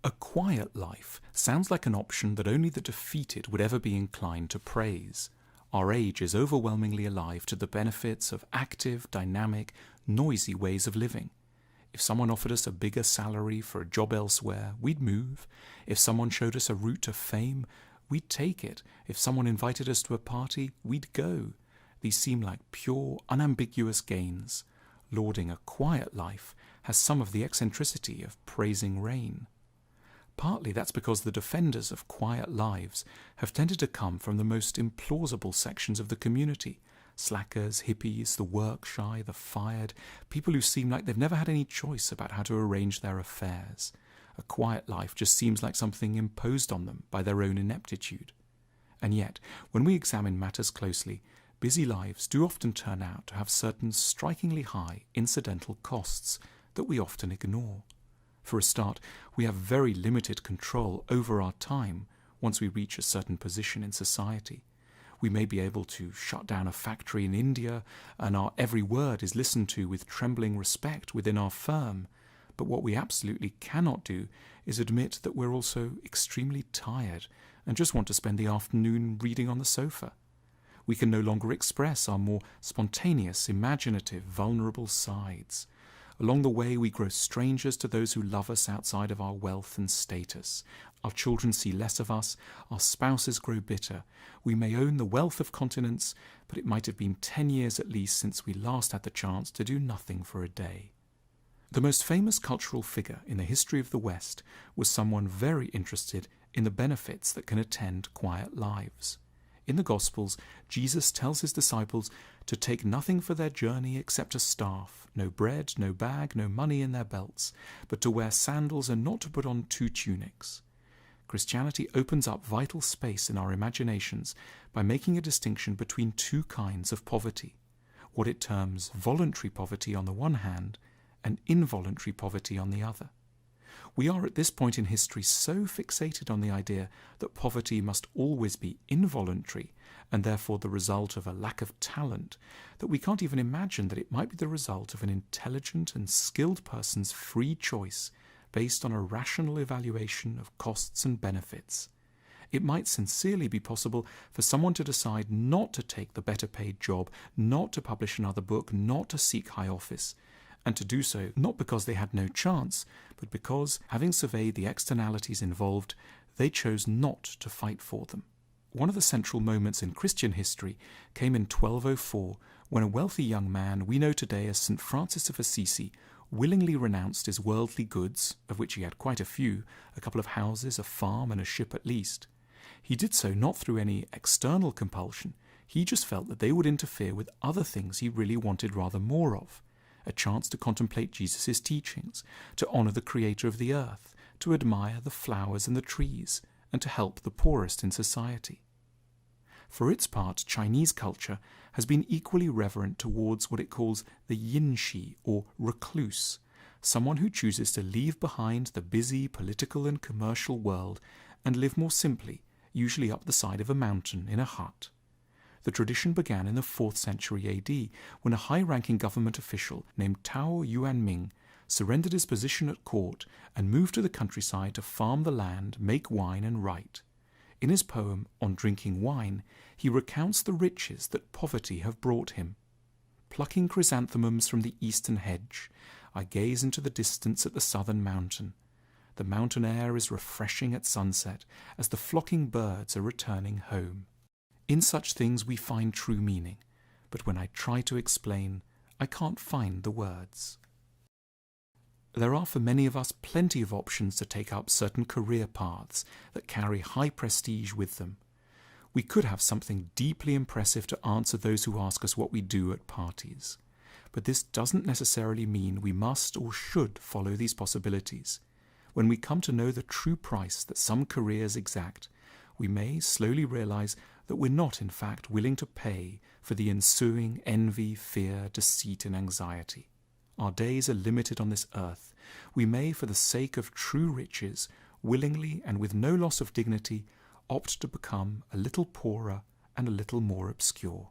A quiet life sounds like an option that only the defeated would ever be inclined to praise. Our age is overwhelmingly alive to the benefits of active, dynamic, noisy ways of living. If someone offered us a bigger salary for a job elsewhere, we'd move. If someone showed us a route to fame, we'd take it. If someone invited us to a party, we'd go. These seem like pure, unambiguous gains. Lauding a quiet life has some of the eccentricity of praising rain. Partly that's because the defenders of quiet lives have tended to come from the most implausible sections of the community. Slackers, hippies, the work-shy, the fired, people who seem like they've never had any choice about how to arrange their affairs. A quiet life just seems like something imposed on them by their own ineptitude. And yet, when we examine matters closely, busy lives do often turn out to have certain strikingly high incidental costs that we often ignore. For a start, we have very limited control over our time once we reach a certain position in society. We may be able to shut down a factory in India, and our every word is listened to with trembling respect within our firm. But what we absolutely cannot do is admit that we're also extremely tired and just want to spend the afternoon reading on the sofa. We can no longer express our more spontaneous, imaginative, vulnerable sides. Along the way, we grow strangers to those who love us outside of our wealth and status. Our children see less of us. Our spouses grow bitter. We may own the wealth of continents, but it might have been 10 years at least since we last had the chance to do nothing for a day. The most famous cultural figure in the history of the West was someone very interested in the benefits that can attend quiet lives. In the Gospels, Jesus tells his disciples to take nothing for their journey except a staff, no bread, no bag, no money in their belts, but to wear sandals and not to put on 2 tunics. Christianity opens up vital space in our imaginations by making a distinction between 2 kinds of poverty, what it terms voluntary poverty on the one hand and involuntary poverty on the other. We are at this point in history so fixated on the idea that poverty must always be involuntary and therefore the result of a lack of talent that we can't even imagine that it might be the result of an intelligent and skilled person's free choice based on a rational evaluation of costs and benefits. It might sincerely be possible for someone to decide not to take the better paid job, not to publish another book, not to seek high office, and to do so not because they had no chance, but because, having surveyed the externalities involved, they chose not to fight for them. One of the central moments in Christian history came in 1204, when a wealthy young man we know today as St. Francis of Assisi willingly renounced his worldly goods, of which he had quite a few, a couple of houses, a farm, and a ship at least. He did so not through any external compulsion. He just felt that they would interfere with other things he really wanted rather more of. A chance to contemplate Jesus' teachings, to honor the creator of the earth, to admire the flowers and the trees, and to help the poorest in society. For its part, Chinese culture has been equally reverent towards what it calls the yin-shi, or recluse, someone who chooses to leave behind the busy political and commercial world and live more simply, usually up the side of a mountain in a hut. The tradition began in the 4th century AD, when a high-ranking government official named Tao Yuanming surrendered his position at court and moved to the countryside to farm the land, make wine, and write. In his poem On Drinking Wine, he recounts the riches that poverty have brought him. Plucking chrysanthemums from the eastern hedge, I gaze into the distance at the southern mountain. The mountain air is refreshing at sunset as the flocking birds are returning home. In such things we find true meaning, but when I try to explain, I can't find the words. There are for many of us plenty of options to take up certain career paths that carry high prestige with them. We could have something deeply impressive to answer those who ask us what we do at parties. But this doesn't necessarily mean we must or should follow these possibilities. When we come to know the true price that some careers exact, we may slowly realize that we're not in fact willing to pay for the ensuing envy, fear, deceit, and anxiety. Our days are limited on this earth. We may, for the sake of true riches, willingly and with no loss of dignity, opt to become a little poorer and a little more obscure.